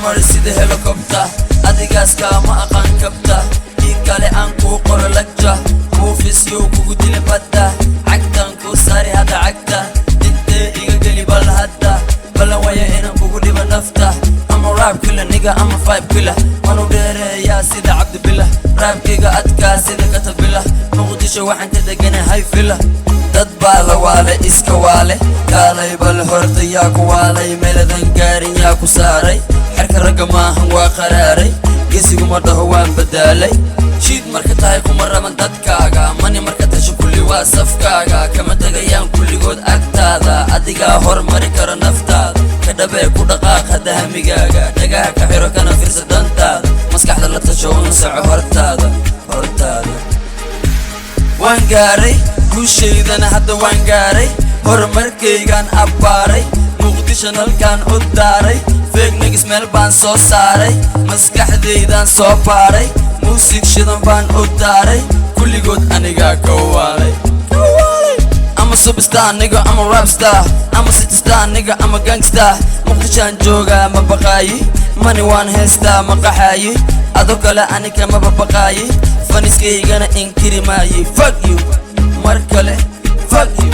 sida helicopter adigaska ma aqaan kabta kale aan ku qoro lagja muufisyo kugu dile badda cagtan ku saari hada cagta inta iga gali bal hadda bala waya inaan kugu dhiba nafta ama rap killer nigga ama five killer manu dheereeyaa sida cabdi billah rapkiga adkaa sida katabila muqdisho waxaan ka deganahay fila dad baa la waale iska waale kaalay bal horta yaa ku waalay meeladan gaarin yaa ku saaray xerka ragga maahan waa qaraaray geesigu ma dhaho waan badaalay shiid marka tahay kuma raban dadkaaga mani marka tasho kulli waa safkaaga kama tagayaan kulligood agtaada adigaa hormari kara naftaada ka dhabee ku dhaqaaqa dahamigaaga dhagaha ka xiro kana fiirsa dantaada maskaxda la tasho una soco hortaada waan gaaray guushaydana hadda waan gaaray horumarkaygaan abbaaray muqdisho nalkaan u daaray feeg nigis meel baan soo saaray maskaxdaydaan soo baaray muusig shidan baan u daaray kulligood anigaa ka waalay ama superstar nigga ama rapstar ama city star nigga ama gangstar muqdishaan joogaa ma baqaayi mani waan heystaa ma qaxaayi ado kale aniga ma babaqaayi faniskaygana inkiri maayi fuck you mar kale fuck you